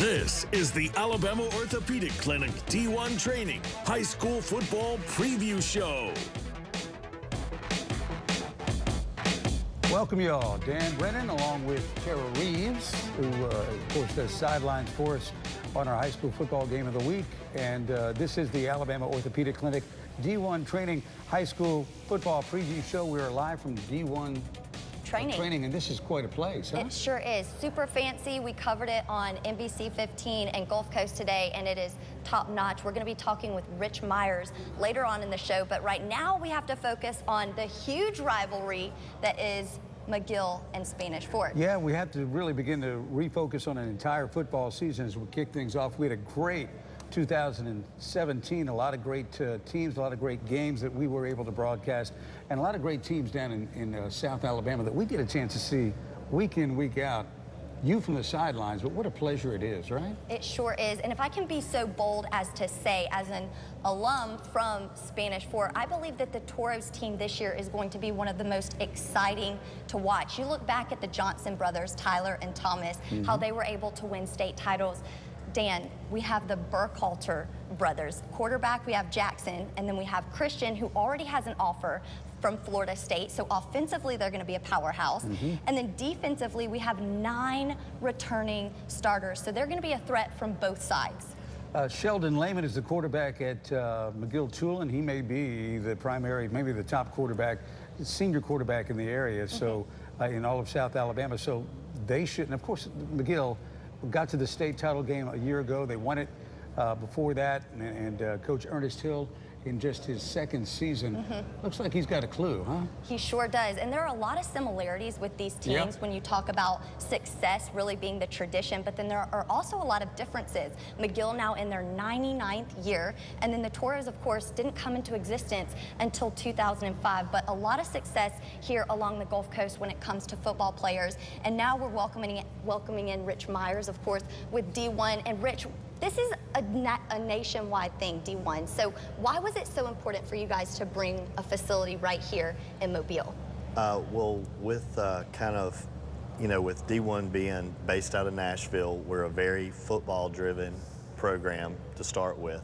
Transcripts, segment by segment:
This is the Alabama Orthopedic Clinic D1 Training High School Football Preview Show. Welcome, y'all. Dan Brennan, along with Tara Reeves, who, of course, does sidelines for us on our high school football game of the week. And this is the Alabama Orthopedic Clinic D1 Training High School Football Preview Show. We are live from D1 Training, and this is quite a place, huh? It sure is. Super fancy. We covered it on NBC 15 and Gulf Coast today, and it is top notch. We're going to be talking with Rich Myers later on in the show, but right now we have to focus on the huge rivalry that is McGill and Spanish Fort. Yeah, we have to really begin to refocus on an entire football season as we kick things off. We had a great 2017, a lot of great teams, a lot of great games that we were able to broadcast, and a lot of great teams down in South Alabama that we get a chance to see week in, week out. You from the sidelines, but what a pleasure it is, right? It sure is. And if I can be so bold as to say, as an alum from Spanish Fort, I believe that the Toros team this year is going to be one of the most exciting to watch. You look back at the Johnson brothers, Tyler and Thomas, how they were able to win state titles. Dan, we have the Burkhalter brothers. Quarterback, we have Jackson, and then we have Christian, who already has an offer from Florida State. So offensively, they're going to be a powerhouse. And then defensively, we have 9 returning starters. So they're going to be a threat from both sides. Sheldon Lehman is the quarterback at McGill-Toolen. He may be the primary, maybe the top quarterback, senior quarterback in the area, so in all of South Alabama. So they shouldn't, of course, McGill got to the state title game a year ago. They won it before that, and Coach Ernest Hill, in just his second season, looks like he's got a clue, huh? He sure does. And there are a lot of similarities with these teams when you talk about success really being the tradition, but then there are also a lot of differences. McGill now in their 99th year, and then the Toros, of course, didn't come into existence until 2005, but a lot of success here along the Gulf Coast when it comes to football players. And now we're welcoming in Rich Myers, of course, with D1. And Rich, this is a nationwide thing, D1. So why was it so important for you guys to bring a facility right here in Mobile? Well, with kind of, you know, with D1 being based out of Nashville, we're a very football-driven program to start with.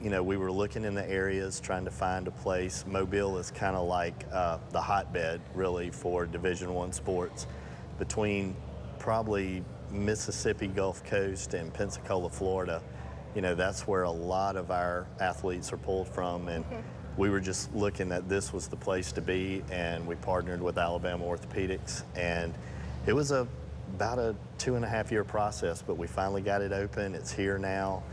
You know, we were looking in the areas, trying to find a place. Mobile is kind of like the hotbed, really, for Division I sports. Between probably Mississippi Gulf Coast and Pensacola, Florida, you know, that's where a lot of our athletes are pulled from, and we were just looking that this was the place to be, and we partnered with Alabama Orthopedics, and it was about a 2.5-year process, but we finally got it open. It's here now,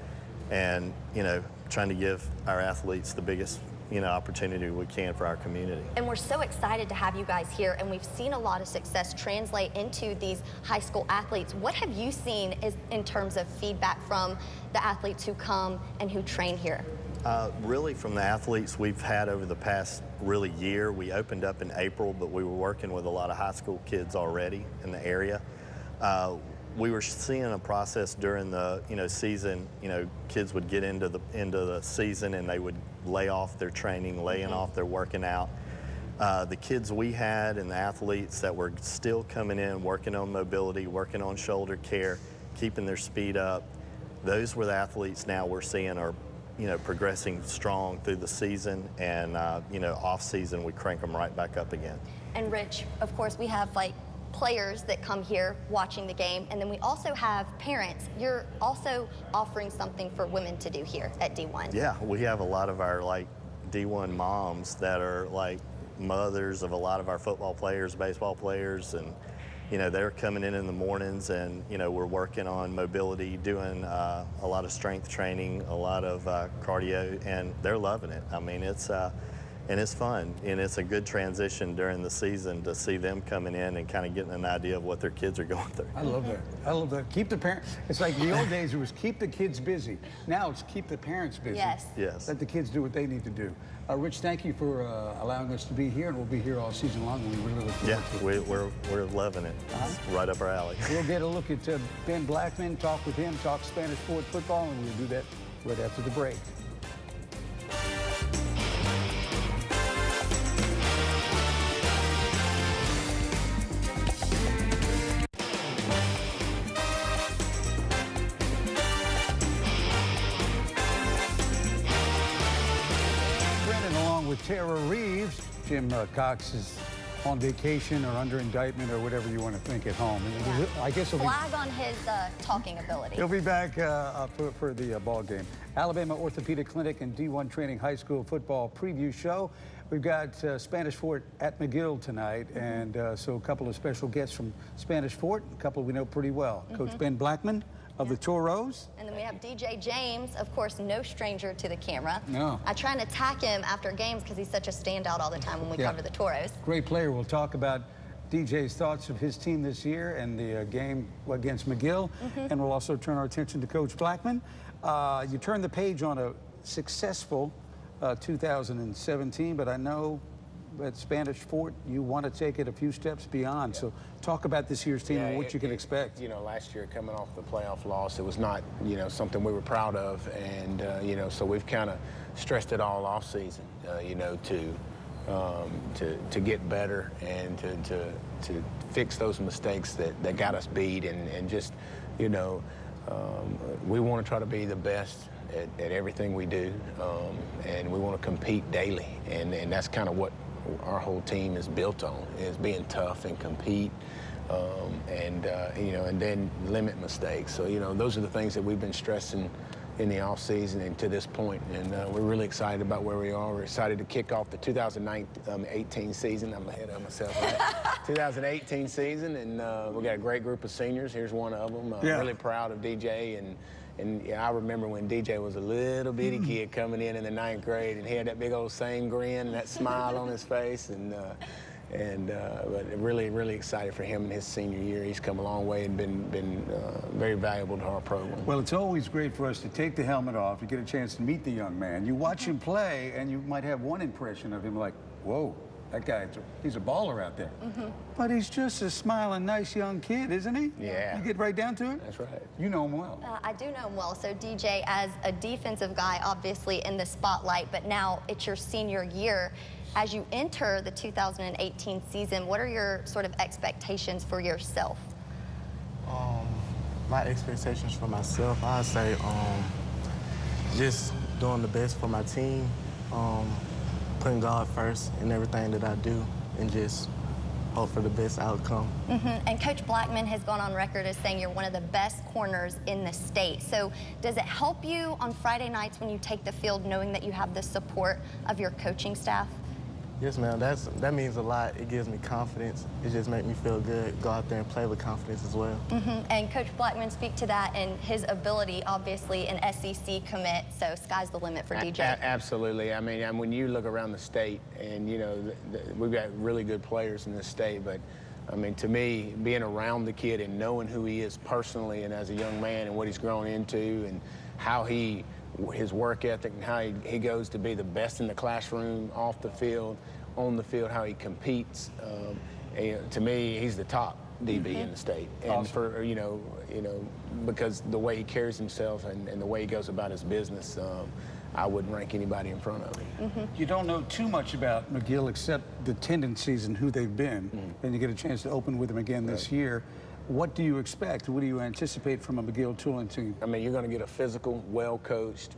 and, you know, trying to give our athletes the biggest, you know, opportunity we can for our community. And we're so excited to have you guys here, and we've seen a lot of success translate into these high school athletes. What have you seen in terms of feedback from the athletes who come and who train here? Really from the athletes we've had over the past year. We opened up in April, but we were working with a lot of high school kids already in the area. We were seeing a process during the season. You know, kids would get into the season and they would lay off their training, laying off their working out. The kids we had and the athletes that were still coming in, working on mobility, working on shoulder care, keeping their speed up, those were the athletes now we're seeing are, you know, progressing strong through the season, and you know, off season we crank them right back up again. And Rich, of course, we have like players that come here watching the game, and then we also have parents. You're also offering something for women to do here at D1. Yeah, we have a lot of our like D1 moms that are like mothers of a lot of our football players, baseball players, and you know, they're coming in the mornings, and you know, we're working on mobility, doing a lot of strength training, a lot of cardio, and they're loving it. I mean, it's and it's fun, and it's a good transition during the season to see them coming in and kind of getting an idea of what their kids are going through. I love that. I love that. Keep the parents. It's like the old days, it was keep the kids busy. Now it's keep the parents busy. Yes. Yes. Let the kids do what they need to do. Rich, thank you for allowing us to be here, and we'll be here all season long, and we really look forward to it. We're loving it. It's right up our alley. We'll get a look at Ben Blackman, talk with him, talk Spanish Fort football, and we'll do that right after the break. Tara Reeves. Jim Cox is on vacation or under indictment or whatever you want to think at home. Yeah. I guess he'll flag on his talking ability. He'll be back for the ball game. Alabama Orthopedic Clinic and D1 Training High School Football Preview Show. We've got Spanish Fort at McGill tonight, and so a couple of special guests from Spanish Fort, a couple we know pretty well. Coach Ben Blackman of the Toros. And then we have DJ James, of course, no stranger to the camera. No. I try and attack him after games because he's such a standout all the time when we cover the Toros. Great player. We'll talk about DJ's thoughts of his team this year and the game against McGill, and we'll also turn our attention to Coach Blackman. You turn the page on a successful 2017, but I know at Spanish Fort you want to take it a few steps beyond. So talk about this year's team and what you can expect. You know, last year coming off the playoff loss, it was not, you know, something we were proud of, and you know, so we've kind of stressed it all off season, you know, to get better and to fix those mistakes that got us beat, and just, you know, we want to try to be the best at everything we do, and we want to compete daily, and that's kind of what our whole team is built on, is being tough and compete, you know, and then limit mistakes. So, you know, those are the things that we've been stressing in the off season and to this point, and we're really excited about where we are. We're excited to kick off the 2018 season. I'm ahead of myself, right? 2018 season, and we got a great group of seniors. Here's one of them. Really proud of DJ, and yeah, I remember when DJ was a little bitty kid coming in the 9th grade, and he had that big old same grin and that smile on his face, but really, really excited for him in his senior year. He's come a long way and been very valuable to our program. Well, it's always great for us to take the helmet off. You get a chance to meet the young man. You watch him play, and you might have one impression of him like, whoa, that guy, he's a baller out there. But he's just a smiling, nice young kid, isn't he? Yeah. You get right down to it? That's right. You know him well. I do know him well. So DJ, as a defensive guy, obviously in the spotlight, but now it's your senior year. As you enter the 2018 season, what are your sort of expectations for yourself? My expectations for myself, I'd say just doing the best for my team, putting God first in everything that I do, and just hope for the best outcome. And Coach Blackman has gone on record as saying you're one of the best corners in the state. So does it help you on Friday nights when you take the field knowing that you have the support of your coaching staff? Yes, ma'am. That means a lot. It gives me confidence. It just makes me feel good. Go out there and play with confidence as well. And Coach Blackman speak to that and his ability, obviously, an SEC commit. So sky's the limit for DJ. Absolutely. I mean, when you look around the state, and you know, we've got really good players in this state, but I mean, to me, being around the kid and knowing who he is personally and as a young man and what he's grown into and how his work ethic and how he goes to be the best in the classroom, off the field, on the field, how he competes. To me, he's the top DB in the state. And for, you know, because the way he carries himself and the way he goes about his business, I wouldn't rank anybody in front of him. You don't know too much about McGill except the tendencies and who they've been, and you get a chance to open with them again this year. What do you expect? What do you anticipate from a McGill-Toolen team? I mean, you're going to get a physical, well-coached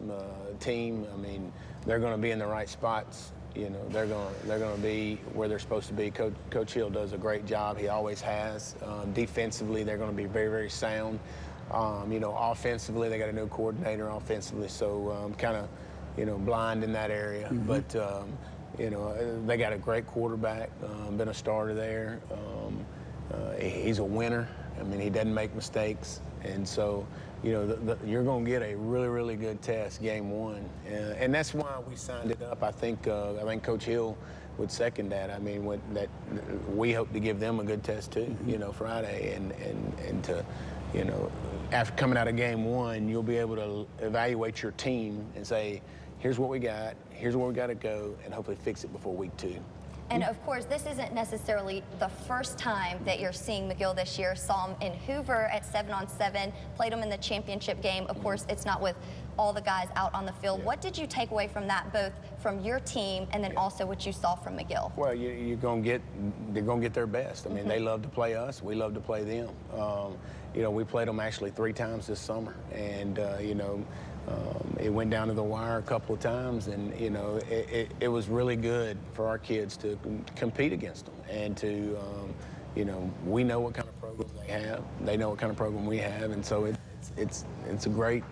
team. I mean, they're going to be in the right spots. You know, they're going to be where they're supposed to be. Coach Hill does a great job. He always has. Defensively, they're going to be very, very sound. You know, offensively, they got a new coordinator offensively, so kind of, you know, blind in that area. But, you know, they got a great quarterback, been a starter there. He's a winner. I mean, he doesn't make mistakes. And so, you know, you're going to get a really, really good test game one. And that's why we signed it up. I think Coach Hill would second that. I mean, we hope to give them a good test too, you know, Friday. And to, you know, after coming out of game one, you'll be able to evaluate your team and say, here's what we got, here's where we got to go, and hopefully fix it before week 2. And of course, this isn't necessarily the first time that you're seeing McGill this year. Saw him in Hoover at 7-on-7, played him in the championship game. Of course, it's not with all the guys out on the field. What did you take away from that, both from your team and then also what you saw from McGill? Well, they're going to get their best. I mean, they love to play us. We love to play them. You know, we played them actually 3 times this summer, and you know, it went down to the wire a couple of times, and you know, it was really good for our kids to compete against them, and to, you know, we know what kind of programs they have, they know what kind of program we have, and so it's a great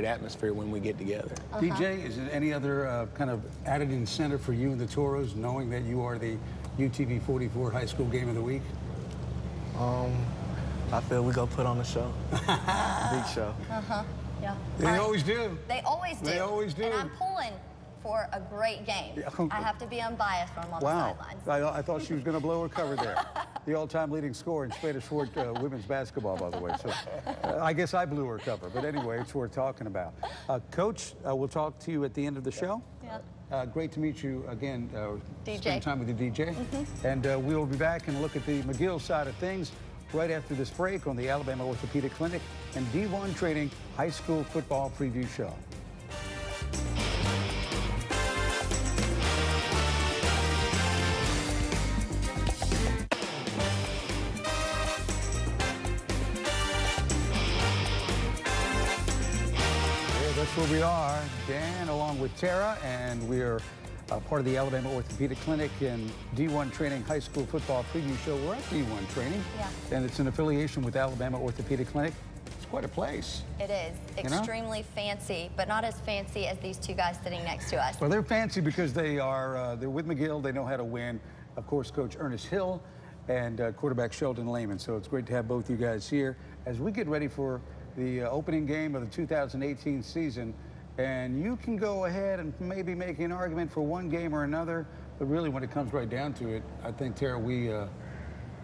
atmosphere when we get together. DJ, is there any other kind of added incentive for you and the Toros, knowing that you are the UTV 44 High School Game of the Week? I feel we go put on a show. Big show. Yeah. They always do. They always do. They always do. And I'm pulling for a great game. Yeah. I have to be unbiased when I'm on Wow. the sidelines. I thought she was going to blow her cover there. The all-time leading scorer in Spanish Fort women's basketball, by the way. So I guess I blew her cover. But anyway, it's worth talking about. Coach, we'll talk to you at the end of the show. Yeah. Great to meet you again. DJ. Spend time with you, DJ. And we'll be back and look at the McGill side of things right after this break on the Alabama Orthopedic Clinic and D1 Training High School Football Preview Show. That's where we are, Dan, along with Tara, and we're part of the Alabama Orthopedic Clinic and D1 Training High School Football Preview Show. We're at D1 Training, and it's an affiliation with Alabama Orthopedic Clinic. It's quite a place. It is extremely fancy, but not as fancy as these two guys sitting next to us. Well, they're fancy because they're with McGill. They know how to win. Of course, Coach Ernest Hill and quarterback Sheldon Lehman. So it's great to have both you guys here as we get ready for the opening game of the 2018 season. And you can go ahead and maybe make an argument for one game or another, but really when it comes right down to it, I think, Tara, the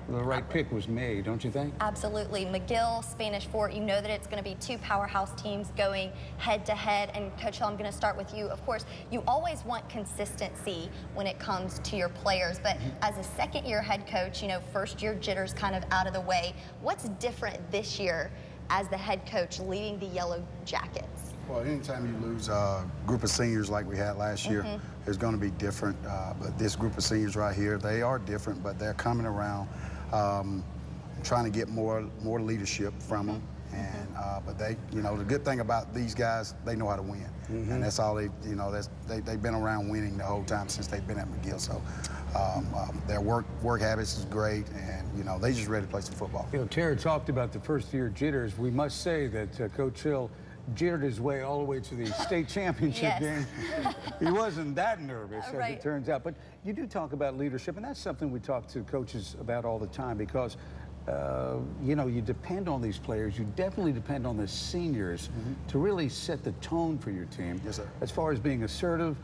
right pick was made, don't you think? Absolutely. McGill, Spanish Fort, you know that it's going to be two powerhouse teams going head-to-head. And Coach Hill, I'm going to start with you. Of course, you always want consistency when it comes to your players, but as a second-year head coach, you know, first-year jitters kind of out of the way. What's different this year as the head coach leading the Yellow Jackets? Well, anytime you lose a group of seniors like we had last year, it's going to be different. But this group of seniors right here, they are different, but they're coming around, trying to get more leadership from them. And but they, you know, the good thing about these guys, they know how to win, and that's all they, you know, they've been around winning the whole time since they've been at McGill. So their work habits is great, and you know, they just ready to play some football. You know, Tara talked about the first-year jitters. We must say that Coach Hill jittered his way all the way to the state championship game. He wasn't that nervous, as it turns out. But you do talk about leadership, and that's something we talk to coaches about all the time because, you know, you depend on these players. You definitely depend on the seniors to really set the tone for your team. Yes, sir. As far as being assertive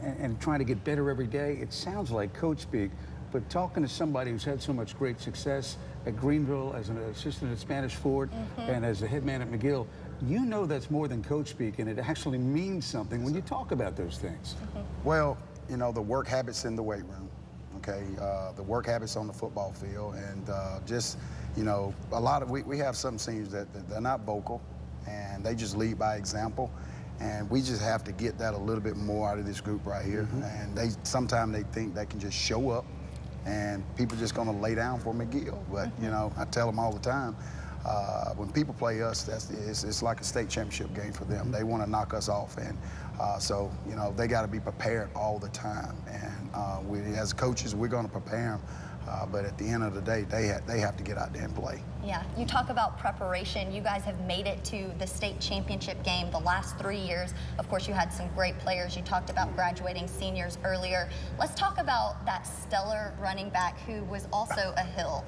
and trying to get better every day, it sounds like coach speak. But talking to somebody who's had so much great success at Greenville, as an assistant at Spanish Fort, and as a head man at McGill, you know that's more than coach speak, and it actually means something when you talk about those things. Well, you know, the work habits in the weight room, okay, the work habits on the football field, and just, you know, a lot of, we have some seniors that they're not vocal, and they just lead by example. And we just have to get that a little bit more out of this group right here. And sometimes they think they can just show up and people just gonna lay down for McGill. But you know, I tell them all the time, when people play us, it's like a state championship game for them. They want to knock us off, and so you know, they got to be prepared all the time. And we, as coaches, we're going to prepare them. But at the end of the day, they have to get out there and play. Yeah, you talk about preparation. You guys have made it to the state championship game the last 3 years. Of course, you had some great players. You talked about graduating seniors earlier. Let's talk about that stellar running back who was also a Hill.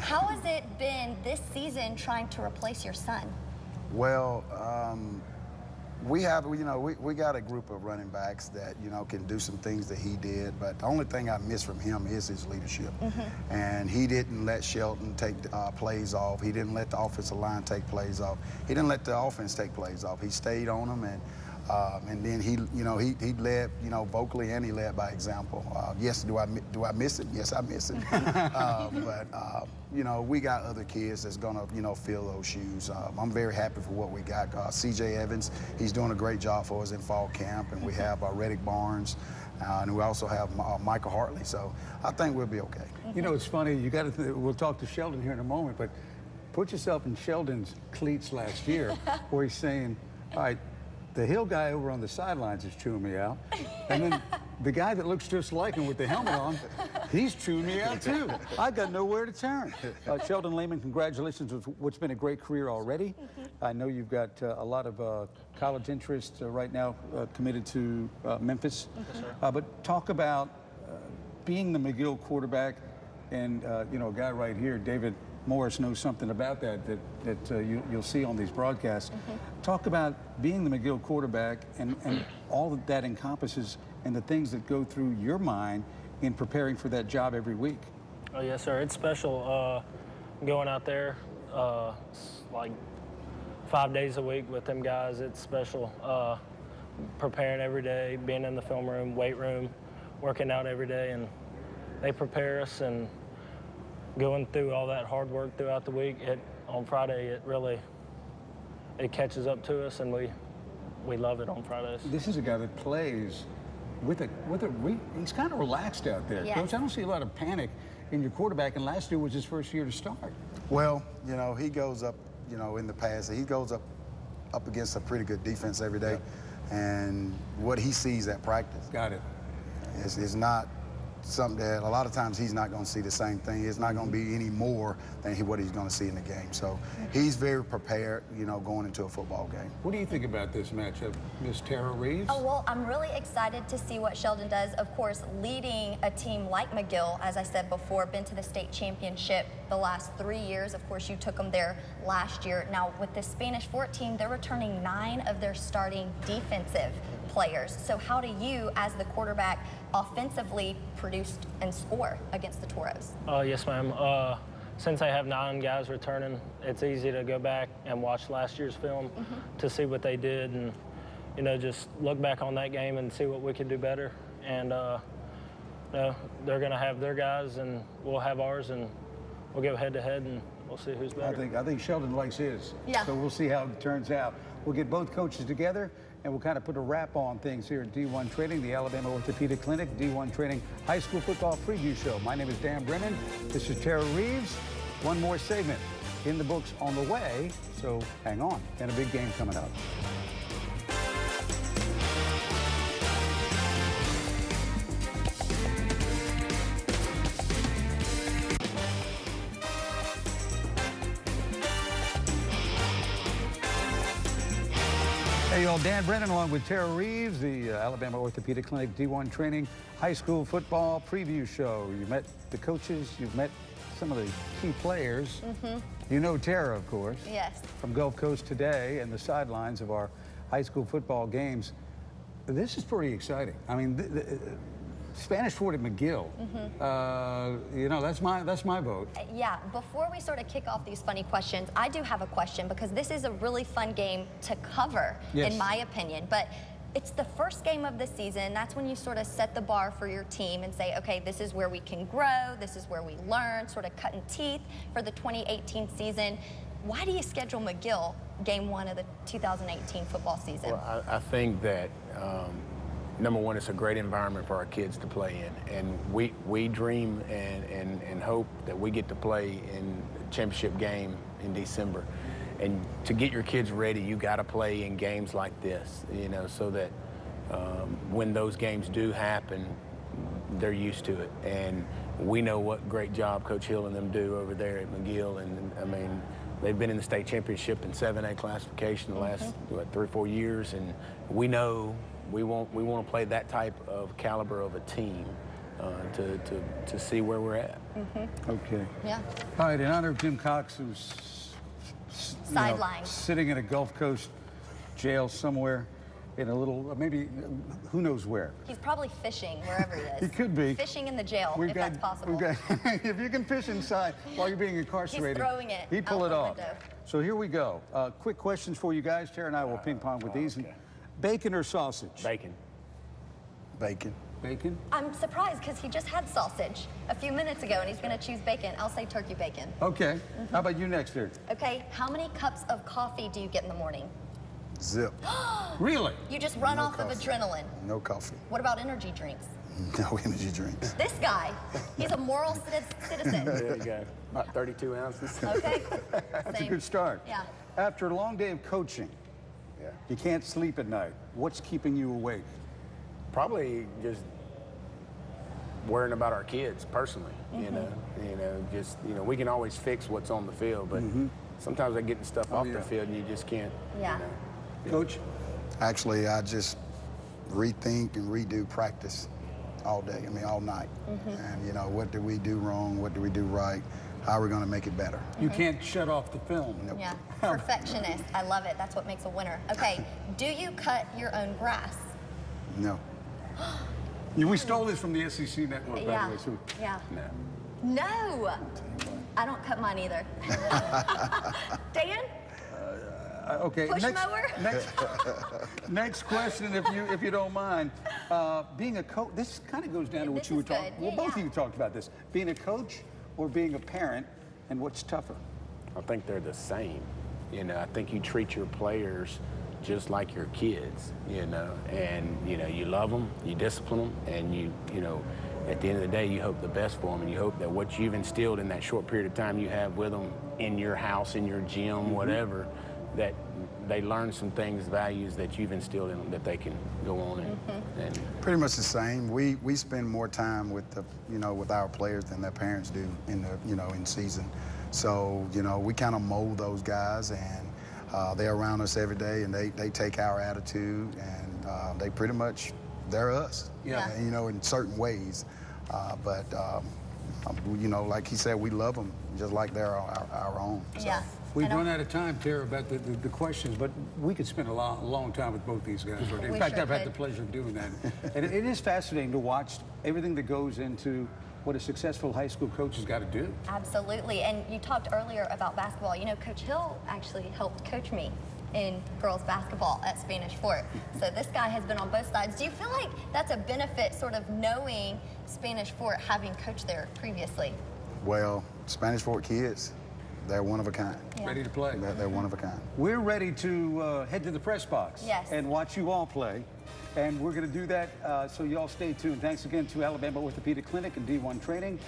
How has it been this season trying to replace your son? Well, we have, you know, we got a group of running backs that, you know, can do some things that he did, but the only thing I miss from him is his leadership. And he didn't let Shelton take plays off. He didn't let the offensive line take plays off. He didn't let the offense take plays off. He stayed on them, and then he, you know, he led, you know, vocally, and he led by example. Yes, do I miss it? Yes, I miss it. But you know, we got other kids that's gonna, you know, fill those shoes. I'm very happy for what we got. C.J. Evans, he's doing a great job for us in fall camp, and we have Reddick Barnes, and we also have Michael Hartley. So I think we'll be okay. You know, it's funny. You got to. We'll talk to Sheldon here in a moment, but put yourself in Sheldon's cleats last year, where he's saying, All right, the Hill guy over on the sidelines is chewing me out. And then the guy that looks just like him with the helmet on, he's chewing me out too. I got nowhere to turn. Sheldon Lehman, congratulations with what's been a great career already. I know you've got a lot of college interest right now committed to Memphis. But talk about being the McGill quarterback, and you know, a guy right here, David Morris, knows something about that you'll see on these broadcasts. Talk about being the McGill quarterback and all that that encompasses and the things that go through your mind in preparing for that job every week. Oh, yes, sir. It's special going out there like 5 days a week with them guys. It's special. Preparing every day, being in the film room, weight room, working out every day, and they prepare us, and going through all that hard work throughout the week, on Friday, it catches up to us, and we love it on Fridays. This is a guy that plays he's kind of relaxed out there. Yes. Coach, I don't see a lot of panic in your quarterback, and last year was his first year to start. Well, you know, he goes up, you know, in the past, he goes up against a pretty good defense every day, and what he sees at practice. Got it. It's not something that a lot of times he's not going to see the same thing. It's not going to be any more than what he's going to see in the game. So he's very prepared, you know, going into a football game. What do you think about this matchup, Miss Tara Reeves? Oh, well, I'm really excited to see what Sheldon does. Of course, leading a team like McGill, as I said before, been to the state championship the last 3 years. Of course, you took them there last year. Now, with the Spanish 14, they're returning 9 of their starting defensive players. So how do you, as the quarterback, offensively produce and score against the Toros? Yes, ma'am. Since I have 9 guys returning, it's easy to go back and watch last year's film to see what they did, and you know, just look back on that game and see what we could do better. And you know, they're going to have their guys, and we'll have ours, and we'll go head to head, and we'll see who's better. I think Sheldon likes his. Yeah. So we'll see how it turns out. We'll get both coaches together, and we'll kind of put a wrap on things here at D1 Training, the Alabama Orthopedic Clinic, D1 Training High School Football Preview Show. My name is Dan Brennan. This is Tara Reeves. One more segment in the books on the way, so hang on. And a big game coming up. Hey, y'all, Dan Brennan along with Tara Reeves, the Alabama Orthopedic Clinic D1 Training High School Football Preview Show. You met the coaches, you've met some of the key players. You know Tara, of course. Yes. From Gulf Coast Today and the sidelines of our high school football games. This is pretty exciting. I mean, Spanish Fort at McGill. You know, that's my vote. Yeah, before we sort of kick off these funny questions, I do have a question, because this is a really fun game to cover, in my opinion. But it's the first game of the season. That's when you sort of set the bar for your team and say, okay, this is where we can grow, this is where we learn, sort of cutting teeth for the 2018 season. Why do you schedule McGill game 1 of the 2018 football season? Well, I think that number one, it's a great environment for our kids to play in, and we dream and hope that we get to play in the championship game in December. And to get your kids ready, you got to play in games like this, you know, so that when those games do happen, they're used to it. And we know what great job Coach Hill and them do over there at McGill. And I mean, they've been in the state championship in 7A classification the last 3 or 4 years, and we know we want to play that type of caliber of a team to see where we're at. Okay. Yeah. All right, in honor of Jim Cox, who's sidelined, sitting in a Gulf Coast jail somewhere in a little, maybe, who knows where. He's probably fishing wherever he is. He could be. Fishing in the jail, if that's possible. If you can fish inside while you're being incarcerated, he's throwing it. He'd pull it off. Window. So here we go. Quick questions for you guys. Tara and I will ping pong with these. Okay. Bacon or sausage? Bacon. Bacon. Bacon? I'm surprised, because he just had sausage a few minutes ago, and he's going to choose bacon. I'll say turkey bacon. Okay. How about you next here? Okay. How many cups of coffee do you get in the morning? Zip. Really? You just run off coffee. of adrenaline. No coffee. What about energy drinks? No energy drinks. This guy, he's a moral citizen. There you go. About 32 ounces. Okay. That's Same. a good start. Yeah. After a long day of coaching, Yeah. You can't sleep at night. What's keeping you awake? Probably just worrying about our kids personally. Just we can always fix what's on the field, but sometimes they're getting stuff off the field and you just can't. Yeah. Coach? Actually, I just rethink and redo practice all day. I mean, all night. And what did we do wrong? What did we do right? How are we going to make it better? You can't shut off the film. Nope. Yeah. Perfectionist. I love it. That's what makes a winner. Okay. Do you cut your own grass? No. We stole this from the SEC network, by the way. So Yeah. No. No. I don't cut mine either. Dan? okay. Push mower? Next question, if you don't mind. Being a coach, this kind of goes down to what This you were is good. talking. Well, Yeah, both yeah. of you talked about this. Being a coach or being a parent, and what's tougher? I think they're the same. I think you treat your players just like your kids, and you love them, you discipline them, and you at the end of the day, you hope the best for them, and you hope that what you've instilled in that short period of time you have with them in your house, in your gym, whatever, that they learn some things, values that you've instilled in them that they can go on and Pretty much the same. We spend more time with with our players than their parents do in the in season. So we kind of mold those guys, and they're around us every day, and they take our attitude, and they pretty much they're us. Yeah. In certain ways, but like he said, we love them just like they're our own. So. Yeah. We've run out of time, Tara, about the questions, but we could spend a long time with both these guys. Right? In We fact, sure I've had could. the pleasure of doing that. And it is fascinating to watch everything that goes into what a successful high school coach has got to do. Absolutely. And you talked earlier about basketball. Coach Hill actually helped coach me in girls basketball at Spanish Fort. So this guy has been on both sides. Do you feel like that's a benefit, sort of knowing Spanish Fort, having coached there previously? Well, Spanish Fort kids, they're one of a kind. Yeah. Ready to play. They're one of a kind. We're ready to head to the press box and watch you all play. And we're going to do that, so you all stay tuned. Thanks again to Alabama Orthopedic Clinic and D1 Training.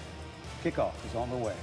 Kickoff is on the way.